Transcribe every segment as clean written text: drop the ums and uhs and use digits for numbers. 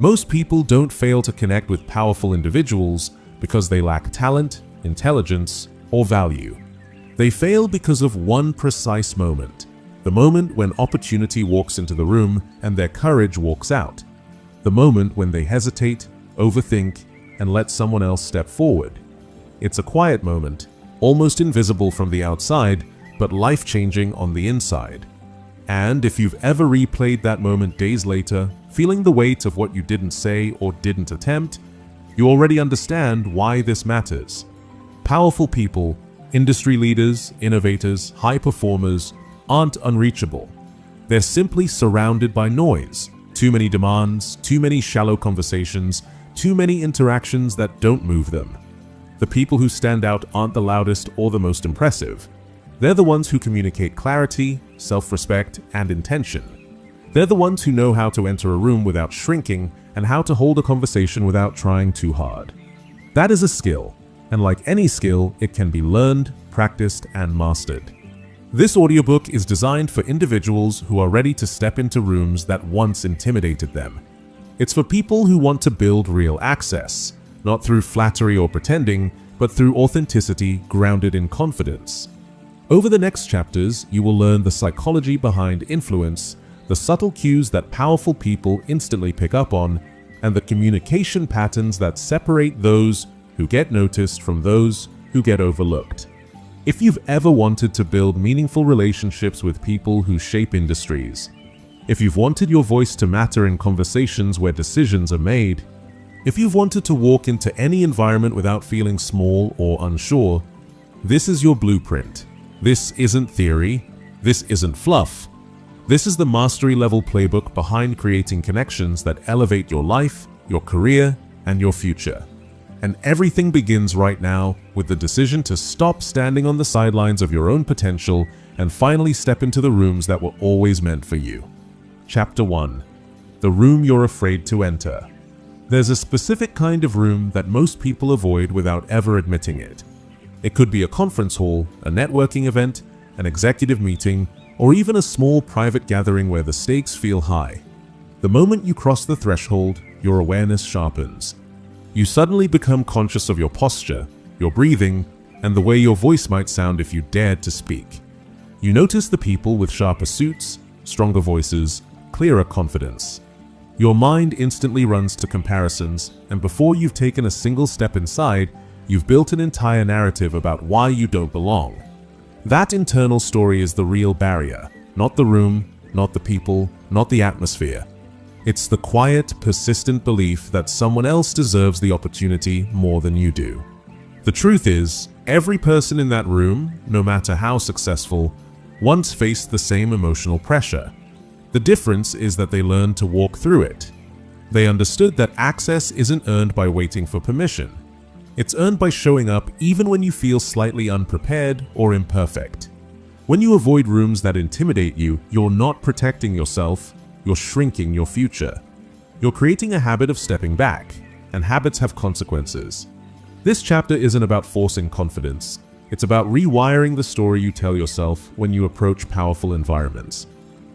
Most people don't fail to connect with powerful individuals because they lack talent, intelligence, or value. They fail because of one precise moment, the moment when opportunity walks into the room and their courage walks out, the moment when they hesitate, overthink, and let someone else step forward. It's a quiet moment, almost invisible from the outside, but life-changing on the inside. And if you've ever replayed that moment days later, feeling the weight of what you didn't say or didn't attempt, you already understand why this matters. Powerful people, industry leaders, innovators, high performers, aren't unreachable. They're simply surrounded by noise, too many demands, too many shallow conversations, too many interactions that don't move them. The people who stand out aren't the loudest or the most impressive. They're the ones who communicate clarity, self-respect, and intention. They're the ones who know how to enter a room without shrinking and how to hold a conversation without trying too hard. That is a skill, and like any skill, it can be learned, practiced, and mastered. This audiobook is designed for individuals who are ready to step into rooms that once intimidated them. It's for people who want to build real access, not through flattery or pretending, but through authenticity grounded in confidence. Over the next chapters, you will learn the psychology behind influence, the subtle cues that powerful people instantly pick up on, and the communication patterns that separate those who get noticed from those who get overlooked. If you've ever wanted to build meaningful relationships with people who shape industries, if you've wanted your voice to matter in conversations where decisions are made, if you've wanted to walk into any environment without feeling small or unsure, this is your blueprint. This isn't theory. This isn't fluff. This is the mastery-level playbook behind creating connections that elevate your life, your career, and your future. And everything begins right now with the decision to stop standing on the sidelines of your own potential and finally step into the rooms that were always meant for you. Chapter 1. The room you're afraid to enter. There's a specific kind of room that most people avoid without ever admitting it. It could be a conference hall, a networking event, an executive meeting, or even a small private gathering where the stakes feel high. The moment you cross the threshold, your awareness sharpens. You suddenly become conscious of your posture, your breathing, and the way your voice might sound if you dared to speak. You notice the people with sharper suits, stronger voices, clearer confidence. Your mind instantly runs to comparisons, and before you've taken a single step inside, you've built an entire narrative about why you don't belong. That internal story is the real barrier, not the room, not the people, not the atmosphere. It's the quiet, persistent belief that someone else deserves the opportunity more than you do. The truth is, every person in that room, no matter how successful, once faced the same emotional pressure. The difference is that they learned to walk through it. They understood that access isn't earned by waiting for permission. It's earned by showing up even when you feel slightly unprepared or imperfect. When you avoid rooms that intimidate you, you're not protecting yourself, you're shrinking your future. You're creating a habit of stepping back, and habits have consequences. This chapter isn't about forcing confidence. It's about rewiring the story you tell yourself when you approach powerful environments.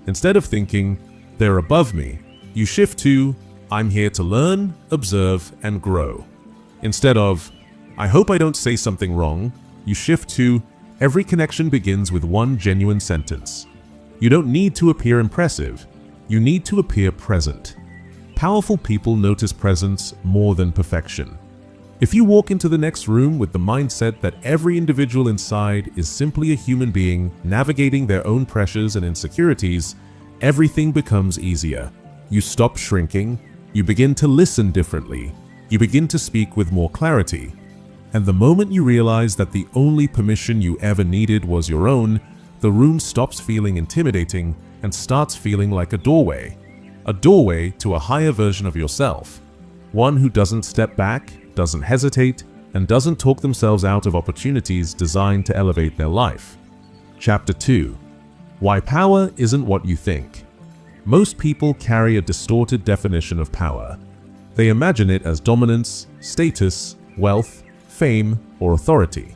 Instead of thinking, "They're above me," you shift to, "I'm here to learn, observe, and grow." Instead of, "I hope I don't say something wrong," you shift to, "Every connection begins with one genuine sentence." You don't need to appear impressive. You need to appear present. Powerful people notice presence more than perfection. If you walk into the next room with the mindset that every individual inside is simply a human being navigating their own pressures and insecurities, everything becomes easier. You stop shrinking, you begin to listen differently, you begin to speak with more clarity. And the moment you realize that the only permission you ever needed was your own, the room stops feeling intimidating and starts feeling like a doorway to a higher version of yourself. One who doesn't step back, doesn't hesitate, and doesn't talk themselves out of opportunities designed to elevate their life. Chapter 2. Why power isn't what you think. Most people carry a distorted definition of power. They imagine it as dominance, status, wealth, fame, or authority.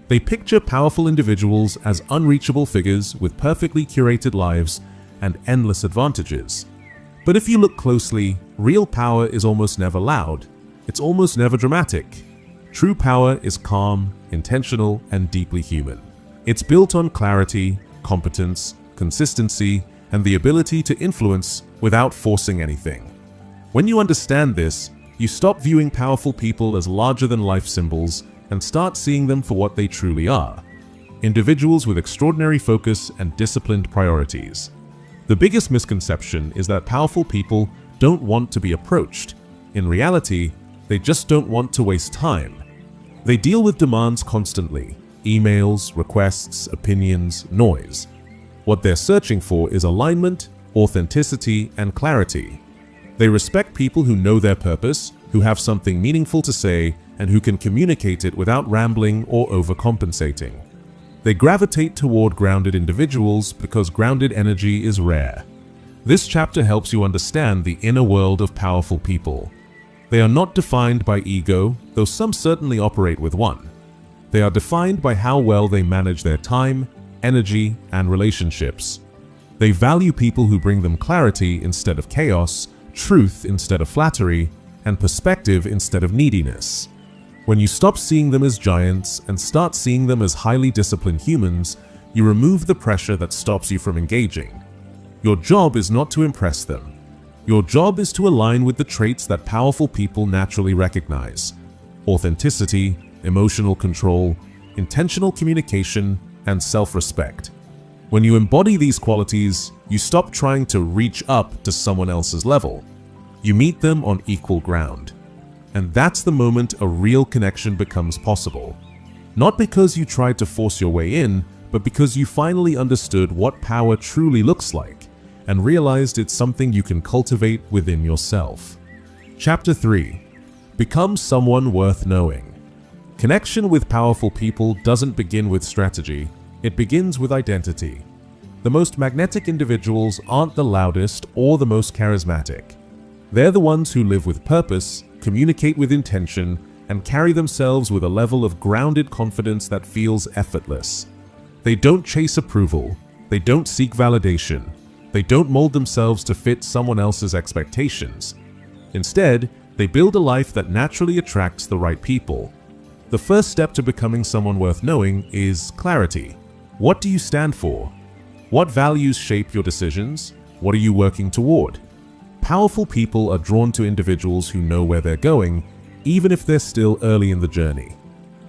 They picture powerful individuals as unreachable figures with perfectly curated lives and endless advantages. But if you look closely, real power is almost never loud. It's almost never dramatic. True power is calm, intentional, and deeply human. It's built on clarity, competence, consistency, and the ability to influence without forcing anything. When you understand this, you stop viewing powerful people as larger-than-life symbols and start seeing them for what they truly are: individuals with extraordinary focus and disciplined priorities. The biggest misconception is that powerful people don't want to be approached. In reality, they just don't want to waste time. They deal with demands constantly: emails, requests, opinions, noise. What they're searching for is alignment, authenticity, and clarity. They respect people who know their purpose, who have something meaningful to say, and who can communicate it without rambling or overcompensating. They gravitate toward grounded individuals because grounded energy is rare. This chapter helps you understand the inner world of powerful people. They are not defined by ego, though some certainly operate with one. They are defined by how well they manage their time, energy, and relationships. They value people who bring them clarity instead of chaos, truth instead of flattery, and perspective instead of neediness. When you stop seeing them as giants and start seeing them as highly disciplined humans, you remove the pressure that stops you from engaging. Your job is not to impress them. Your job is to align with the traits that powerful people naturally recognize: authenticity, emotional control, intentional communication, and self-respect. When you embody these qualities, you stop trying to reach up to someone else's level. You meet them on equal ground. And that's the moment a real connection becomes possible. Not because you tried to force your way in, but because you finally understood what power truly looks like and realized it's something you can cultivate within yourself. Chapter 3. Become someone worth knowing. Connection with powerful people doesn't begin with strategy, it begins with identity. The most magnetic individuals aren't the loudest or the most charismatic. They're the ones who live with purpose, communicate with intention, and carry themselves with a level of grounded confidence that feels effortless. They don't chase approval, they don't seek validation, they don't mold themselves to fit someone else's expectations. Instead, they build a life that naturally attracts the right people. The first step to becoming someone worth knowing is clarity. What do you stand for? What values shape your decisions? What are you working toward? Powerful people are drawn to individuals who know where they're going, even if they're still early in the journey.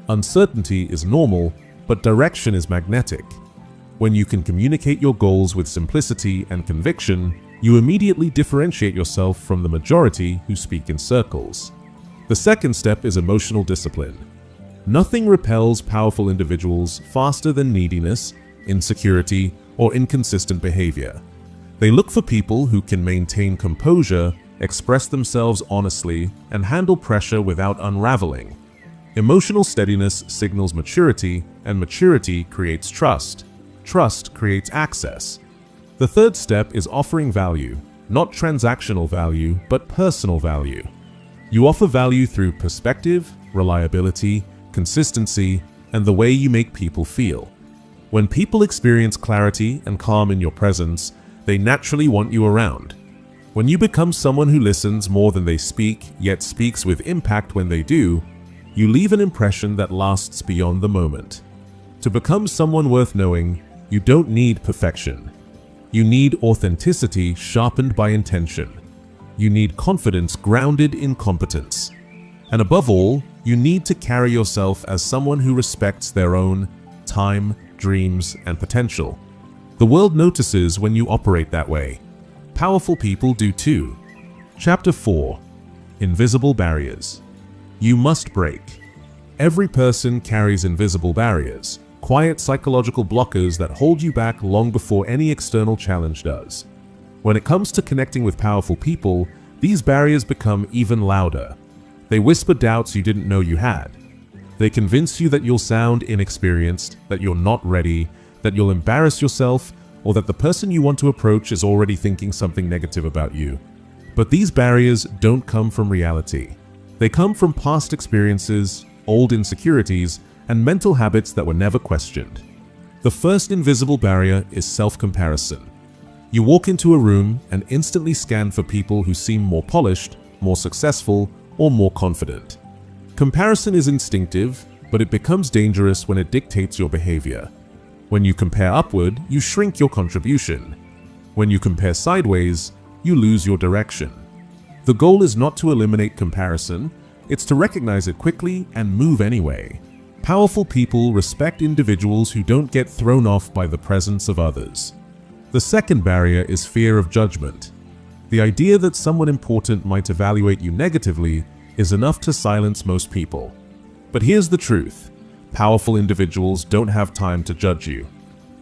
Uncertainty is normal, but direction is magnetic. When you can communicate your goals with simplicity and conviction, you immediately differentiate yourself from the majority who speak in circles. The second step is emotional discipline. Nothing repels powerful individuals faster than neediness, insecurity, or inconsistent behavior. They look for people who can maintain composure, express themselves honestly, and handle pressure without unraveling. Emotional steadiness signals maturity, and maturity creates trust. Trust creates access. The third step is offering value, not transactional value, but personal value. You offer value through perspective, reliability, consistency, and the way you make people feel. When people experience clarity and calm in your presence, they naturally want you around. When you become someone who listens more than they speak, yet speaks with impact when they do, you leave an impression that lasts beyond the moment. To become someone worth knowing, you don't need perfection. You need authenticity sharpened by intention. You need confidence grounded in competence. And above all, you need to carry yourself as someone who respects their own time, dreams, and potential. The world notices when you operate that way. Powerful people do too. Chapter 4. Invisible Barriers. You must break. Every person carries invisible barriers, quiet psychological blockers that hold you back long before any external challenge does. When it comes to connecting with powerful people, these barriers become even louder. They whisper doubts you didn't know you had. They convince you that you'll sound inexperienced, that you're not ready, that you'll embarrass yourself, or that the person you want to approach is already thinking something negative about you. But these barriers don't come from reality. They come from past experiences, old insecurities, and mental habits that were never questioned. The first invisible barrier is self-comparison. You walk into a room and instantly scan for people who seem more polished, more successful, or more confident. Comparison is instinctive, but it becomes dangerous when it dictates your behavior. When you compare upward, you shrink your contribution. When you compare sideways, you lose your direction. The goal is not to eliminate comparison, it's to recognize it quickly and move anyway. Powerful people respect individuals who don't get thrown off by the presence of others. The second barrier is fear of judgment. The idea that someone important might evaluate you negatively is enough to silence most people. But here's the truth. Powerful individuals don't have time to judge you.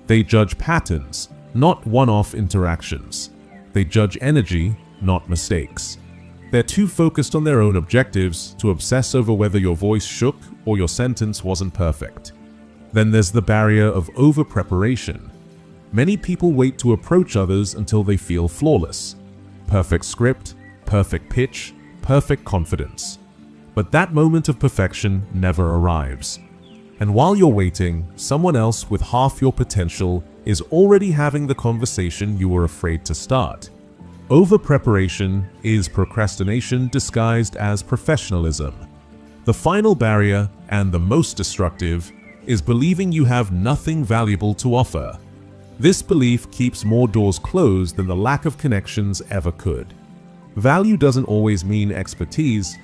They judge patterns, not one-off interactions. They judge energy, not mistakes. They're too focused on their own objectives to obsess over whether your voice shook or your sentence wasn't perfect. Then there's the barrier of over-preparation. Many people wait to approach others until they feel flawless. Perfect script, perfect pitch, perfect confidence. But that moment of perfection never arrives. And while you're waiting, someone else with half your potential is already having the conversation you were afraid to start. Over-preparation is procrastination disguised as professionalism. The final barrier, and the most destructive, is believing you have nothing valuable to offer. This belief keeps more doors closed than the lack of connections ever could. Value doesn't always mean expertise.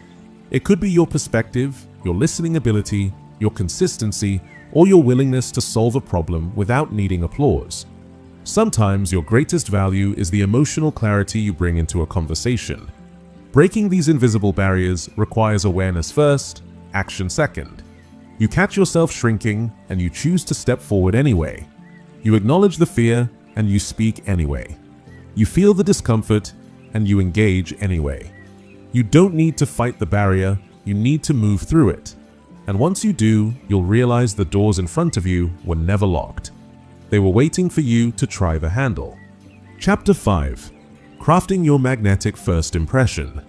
It could be your perspective, your listening ability, your consistency, or your willingness to solve a problem without needing applause. Sometimes your greatest value is the emotional clarity you bring into a conversation. Breaking these invisible barriers requires awareness first, action second. You catch yourself shrinking and you choose to step forward anyway. You acknowledge the fear and you speak anyway. You feel the discomfort and you engage anyway. You don't need to fight the barrier, you need to move through it. And once you do, you'll realize the doors in front of you were never locked. They were waiting for you to try the handle. Chapter 5. Crafting your magnetic first impression.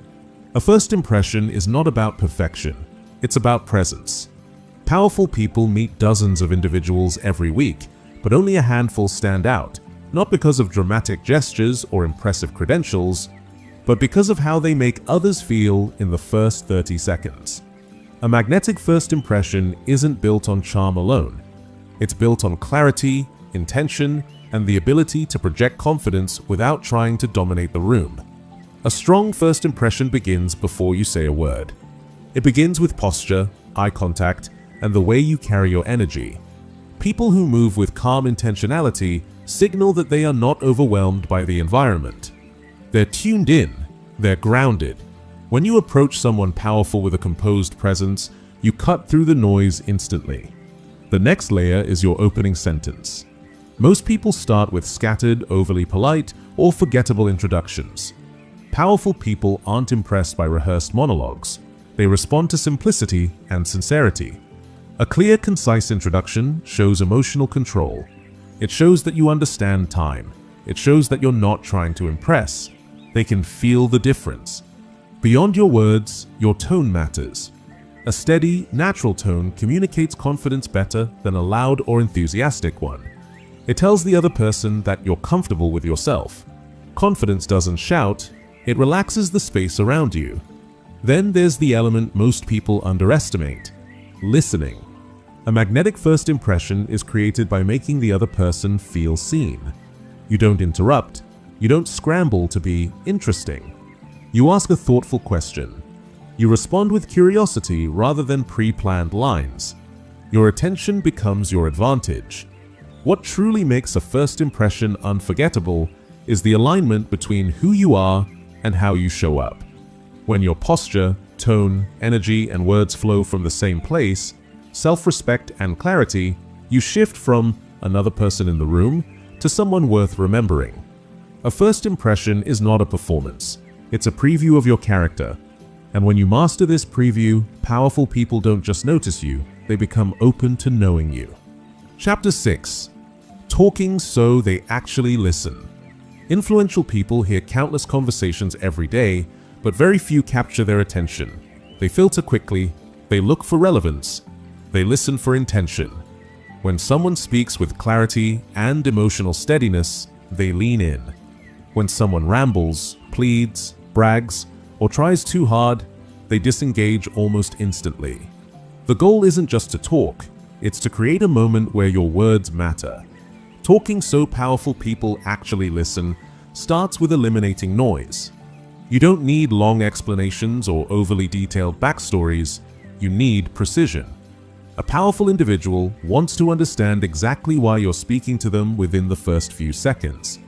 A first impression is not about perfection, it's about presence. Powerful people meet dozens of individuals every week, but only a handful stand out, not because of dramatic gestures or impressive credentials, but because of how they make others feel in the first 30 seconds. A magnetic first impression isn't built on charm alone. It's built on clarity, intention, and the ability to project confidence without trying to dominate the room. A strong first impression begins before you say a word. It begins with posture, eye contact, and the way you carry your energy. People who move with calm intentionality signal that they are not overwhelmed by the environment. They're tuned in, they're grounded. When you approach someone powerful with a composed presence, you cut through the noise instantly. The next layer is your opening sentence. Most people start with scattered, overly polite, or forgettable introductions. Powerful people aren't impressed by rehearsed monologues. They respond to simplicity and sincerity. A clear, concise introduction shows emotional control. It shows that you understand time. It shows that you're not trying to impress. They can feel the difference. Beyond your words, your tone matters. A steady, natural tone communicates confidence better than a loud or enthusiastic one. It tells the other person that you're comfortable with yourself. Confidence doesn't shout, it relaxes the space around you. Then there's the element most people underestimate: listening. A magnetic first impression is created by making the other person feel seen. You don't interrupt. You don't scramble to be interesting. You ask a thoughtful question. You respond with curiosity rather than pre-planned lines. Your attention becomes your advantage. What truly makes a first impression unforgettable is the alignment between who you are and how you show up. When your posture, tone, energy, and words flow from the same place, self-respect and clarity, you shift from another person in the room to someone worth remembering. A first impression is not a performance. It's a preview of your character. And when you master this preview, powerful people don't just notice you, they become open to knowing you. Chapter 6. Talking so they actually listen. Influential people hear countless conversations every day, but very few capture their attention. They filter quickly, they look for relevance, they listen for intention. When someone speaks with clarity and emotional steadiness, they lean in. When someone rambles, pleads, brags, or tries too hard, they disengage almost instantly. The goal isn't just to talk, it's to create a moment where your words matter. Talking so powerful people actually listen starts with eliminating noise. You don't need long explanations or overly detailed backstories, you need precision. A powerful individual wants to understand exactly why you're speaking to them within the first few seconds.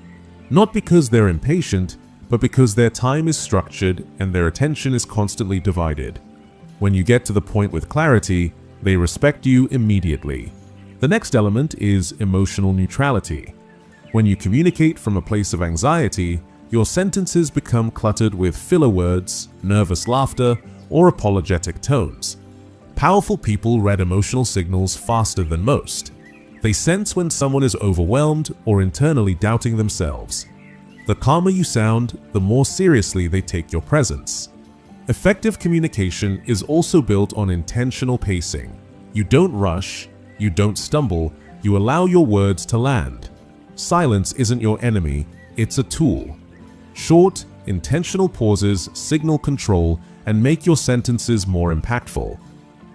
Not because they're impatient, but because their time is structured and their attention is constantly divided. When you get to the point with clarity, they respect you immediately. The next element is emotional neutrality. When you communicate from a place of anxiety, your sentences become cluttered with filler words, nervous laughter, or apologetic tones. Powerful people read emotional signals faster than most. They sense when someone is overwhelmed or internally doubting themselves. The calmer you sound, the more seriously they take your presence. Effective communication is also built on intentional pacing. You don't rush, you don't stumble, you allow your words to land. Silence isn't your enemy, it's a tool. Short, intentional pauses signal control and make your sentences more impactful.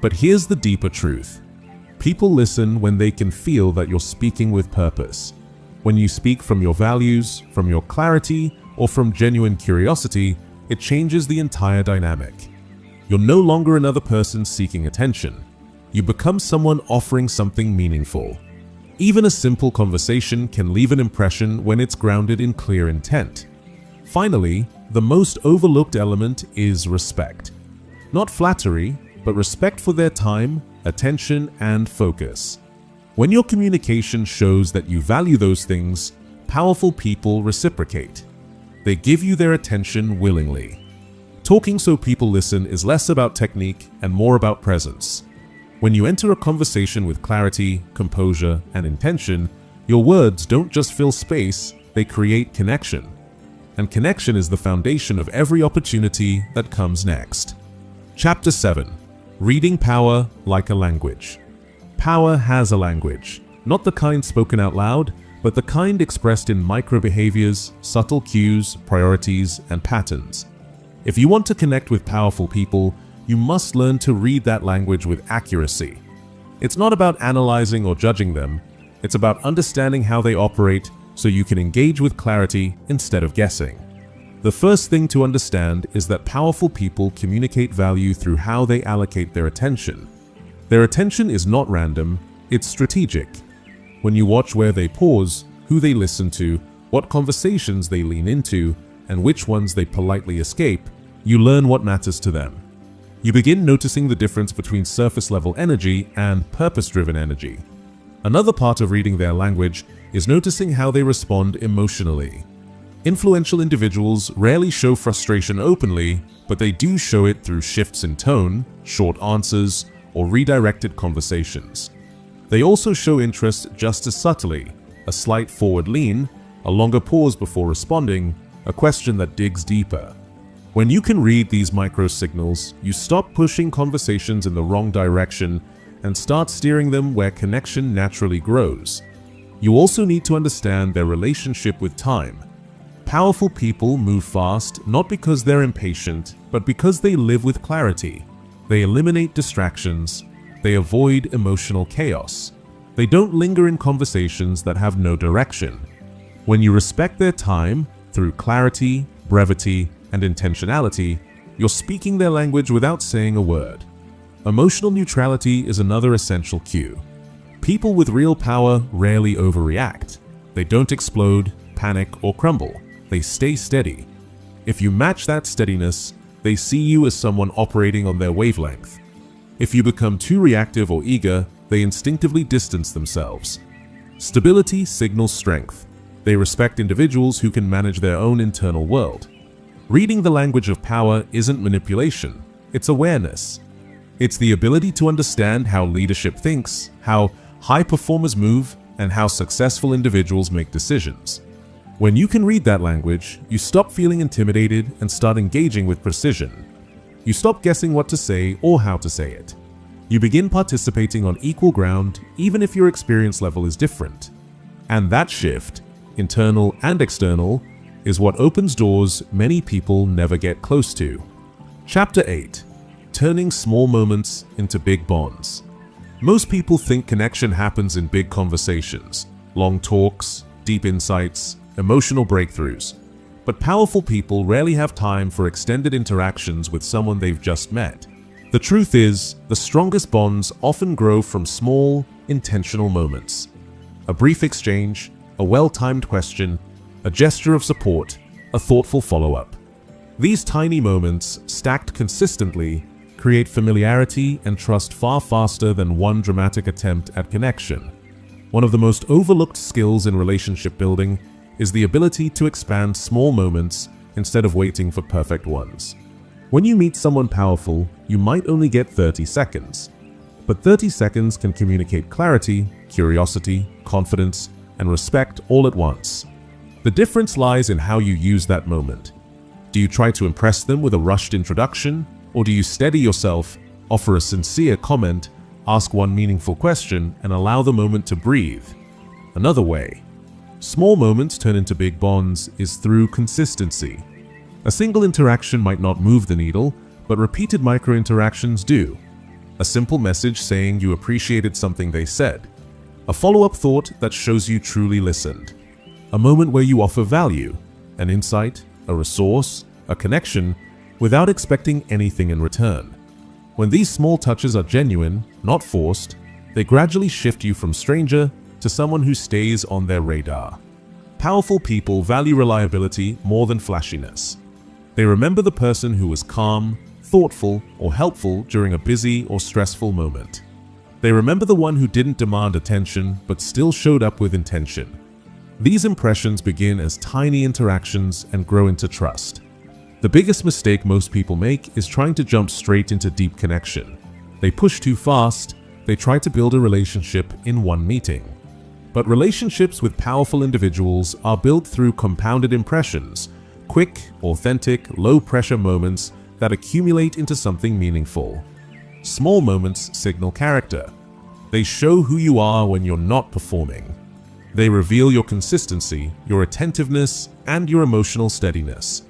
But here's the deeper truth. People listen when they can feel that you're speaking with purpose. When you speak from your values, from your clarity, or from genuine curiosity, it changes the entire dynamic. You're no longer another person seeking attention. You become someone offering something meaningful. Even a simple conversation can leave an impression when it's grounded in clear intent. Finally, the most overlooked element is respect. Not flattery, but respect for their time, attention, and focus. When your communication shows that you value those things, powerful people reciprocate. They give you their attention willingly. Talking so people listen is less about technique and more about presence. When you enter a conversation with clarity, composure, and intention, your words don't just fill space, they create connection. And connection is the foundation of every opportunity that comes next. Chapter 7. Reading power like a language. Power has a language, not the kind spoken out loud, but the kind expressed in micro-behaviors, subtle cues, priorities, and patterns. If you want to connect with powerful people, you must learn to read that language with accuracy. It's not about analyzing or judging them, it's about understanding how they operate so you can engage with clarity instead of guessing. The first thing to understand is that powerful people communicate value through how they allocate their attention. Their attention is not random, it's strategic. When you watch where they pause, who they listen to, what conversations they lean into, and which ones they politely escape, you learn what matters to them. You begin noticing the difference between surface-level energy and purpose-driven energy. Another part of reading their language is noticing how they respond emotionally. Influential individuals rarely show frustration openly, but they do show it through shifts in tone, short answers, or redirected conversations. They also show interest just as subtly, a slight forward lean, a longer pause before responding, a question that digs deeper. When you can read these micro signals, you stop pushing conversations in the wrong direction and start steering them where connection naturally grows. You also need to understand their relationship with time. Powerful people move fast not because they're impatient, but because they live with clarity. They eliminate distractions. They avoid emotional chaos. They don't linger in conversations that have no direction. When you respect their time through clarity, brevity, and intentionality, you're speaking their language without saying a word. Emotional neutrality is another essential cue. People with real power rarely overreact. They don't explode, panic, or crumble. They stay steady. If you match that steadiness, they see you as someone operating on their wavelength. If you become too reactive or eager, they instinctively distance themselves. Stability signals strength. They respect individuals who can manage their own internal world. Reading the language of power isn't manipulation, it's awareness. It's the ability to understand how leadership thinks, how high performers move, and how successful individuals make decisions. When you can read that language, you stop feeling intimidated and start engaging with precision. You stop guessing what to say or how to say it. You begin participating on equal ground, even if your experience level is different. And that shift, internal and external, is what opens doors many people never get close to. Chapter 8. Turning small moments into big bonds. Most people think connection happens in big conversations, long talks, deep insights, emotional breakthroughs. But powerful people rarely have time for extended interactions with someone they've just met. The truth is, the strongest bonds often grow from small, intentional moments. A brief exchange, a well-timed question, a gesture of support, a thoughtful follow-up. These tiny moments, stacked consistently, create familiarity and trust far faster than one dramatic attempt at connection. One of the most overlooked skills in relationship building is the ability to expand small moments instead of waiting for perfect ones. When you meet someone powerful, you might only get 30 seconds. But 30 seconds can communicate clarity, curiosity, confidence, and respect all at once. The difference lies in how you use that moment. Do you try to impress them with a rushed introduction, or do you steady yourself, offer a sincere comment, ask one meaningful question, and allow the moment to breathe? Another way. Small moments turn into big bonds is through consistency. A single interaction might not move the needle, but repeated micro-interactions do. A simple message saying you appreciated something they said. A follow-up thought that shows you truly listened. A moment where you offer value, an insight, a resource, a connection, without expecting anything in return. When these small touches are genuine, not forced, they gradually shift you from stranger to someone who stays on their radar. Powerful people value reliability more than flashiness. They remember the person who was calm, thoughtful, or helpful during a busy or stressful moment. They remember the one who didn't demand attention but still showed up with intention. These impressions begin as tiny interactions and grow into trust. The biggest mistake most people make is trying to jump straight into deep connection. They push too fast, they try to build a relationship in one meeting. But relationships with powerful individuals are built through compounded impressions, quick, authentic, low-pressure moments that accumulate into something meaningful. Small moments signal character. They show who you are when you're not performing. They reveal your consistency, your attentiveness, and your emotional steadiness.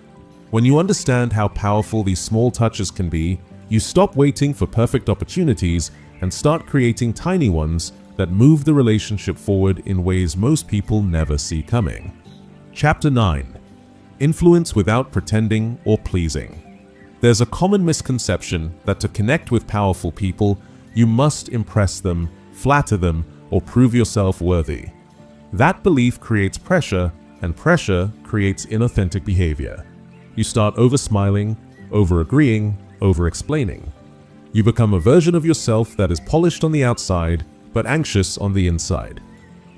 When you understand how powerful these small touches can be, you stop waiting for perfect opportunities and start creating tiny ones that move the relationship forward in ways most people never see coming. Chapter 9. Influence without pretending or pleasing. There's a common misconception that to connect with powerful people, you must impress them, flatter them, or prove yourself worthy. That belief creates pressure, and pressure creates inauthentic behavior. You start over-smiling, over-agreeing, over-explaining. You become a version of yourself that is polished on the outside, but anxious on the inside.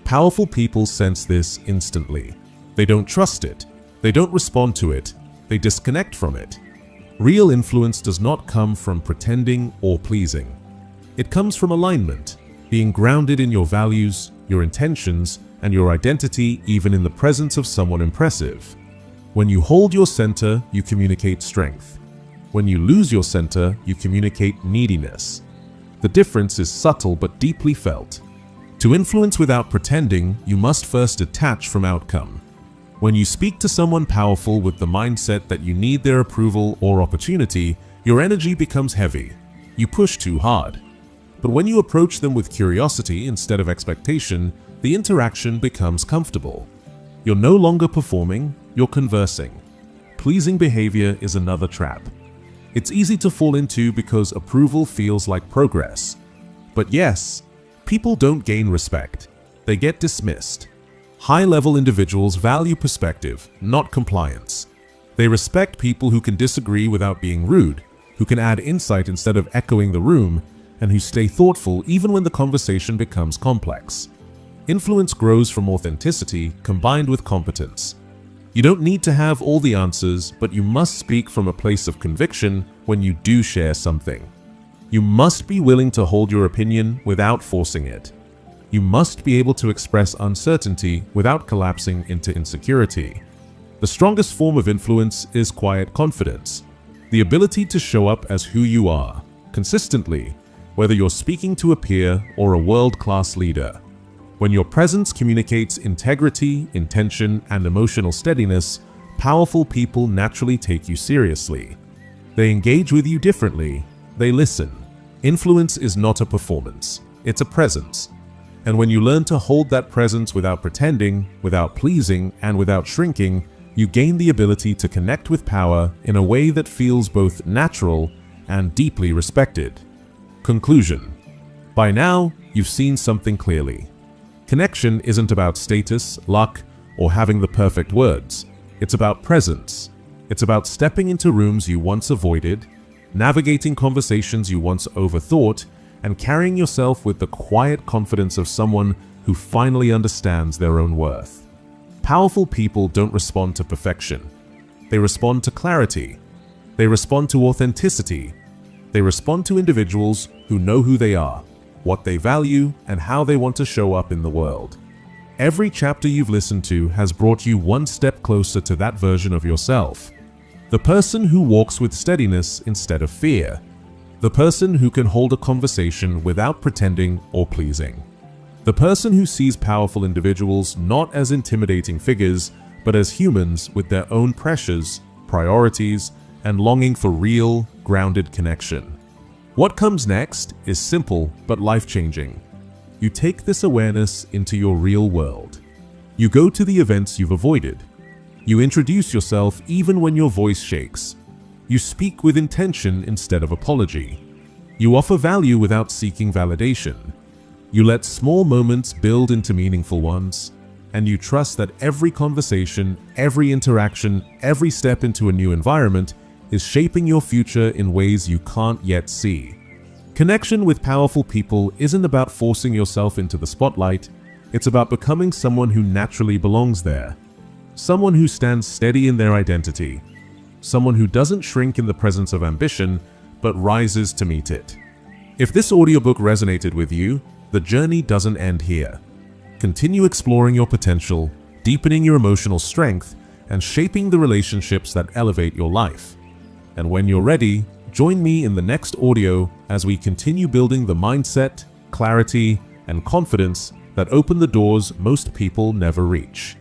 Powerful people sense this instantly. They don't trust it. They don't respond to it. They disconnect from it. Real influence does not come from pretending or pleasing. It comes from alignment, being grounded in your values, your intentions, and your identity even in the presence of someone impressive. When you hold your center, you communicate strength. When you lose your center, you communicate neediness. The difference is subtle but deeply felt. To influence without pretending, you must first detach from outcome. When you speak to someone powerful with the mindset that you need their approval or opportunity, your energy becomes heavy. You push too hard. But when you approach them with curiosity instead of expectation, the interaction becomes comfortable. You're no longer performing, you're conversing. Pleasing behavior is another trap. It's easy to fall into because approval feels like progress. But yes, people don't gain respect. They get dismissed. High-level individuals value perspective, not compliance. They respect people who can disagree without being rude, who can add insight instead of echoing the room, and who stay thoughtful even when the conversation becomes complex. Influence grows from authenticity combined with competence. You don't need to have all the answers, but you must speak from a place of conviction when you do share something. You must be willing to hold your opinion without forcing it. You must be able to express uncertainty without collapsing into insecurity. The strongest form of influence is quiet confidence, the ability to show up as who you are, consistently, whether you're speaking to a peer or a world-class leader. When your presence communicates integrity, intention, and emotional steadiness, Powerful people naturally take you seriously. They engage with you differently. They listen. Influence is not a performance. It's a presence. And when you learn to hold that presence without pretending, without pleasing, and without shrinking, you gain the ability to connect with power in a way that feels both natural and deeply respected. Conclusion. By now, you've seen something clearly. Connection isn't about status, luck, or having the perfect words. It's about presence. It's about stepping into rooms you once avoided, navigating conversations you once overthought, and carrying yourself with the quiet confidence of someone who finally understands their own worth. Powerful people don't respond to perfection. They respond to clarity. They respond to authenticity. They respond to individuals who know who they are, what they value, and how they want to show up in the world. Every chapter you've listened to has brought you one step closer to that version of yourself. The person who walks with steadiness instead of fear. The person who can hold a conversation without pretending or pleasing. The person who sees powerful individuals not as intimidating figures, but as humans with their own pressures, priorities, and longing for real, grounded connection. What comes next is simple but life-changing. You take this awareness into your real world. You go to the events you've avoided. You introduce yourself even when your voice shakes. You speak with intention instead of apology. You offer value without seeking validation. You let small moments build into meaningful ones. And you trust that every conversation, every interaction, every step into a new environment is shaping your future in ways you can't yet see. Connection with powerful people isn't about forcing yourself into the spotlight. It's about becoming someone who naturally belongs there. Someone who stands steady in their identity. Someone who doesn't shrink in the presence of ambition, but rises to meet it. If this audiobook resonated with you, the journey doesn't end here. Continue exploring your potential, deepening your emotional strength, and shaping the relationships that elevate your life. And when you're ready, join me in the next audio as we continue building the mindset, clarity, and confidence that open the doors most people never reach.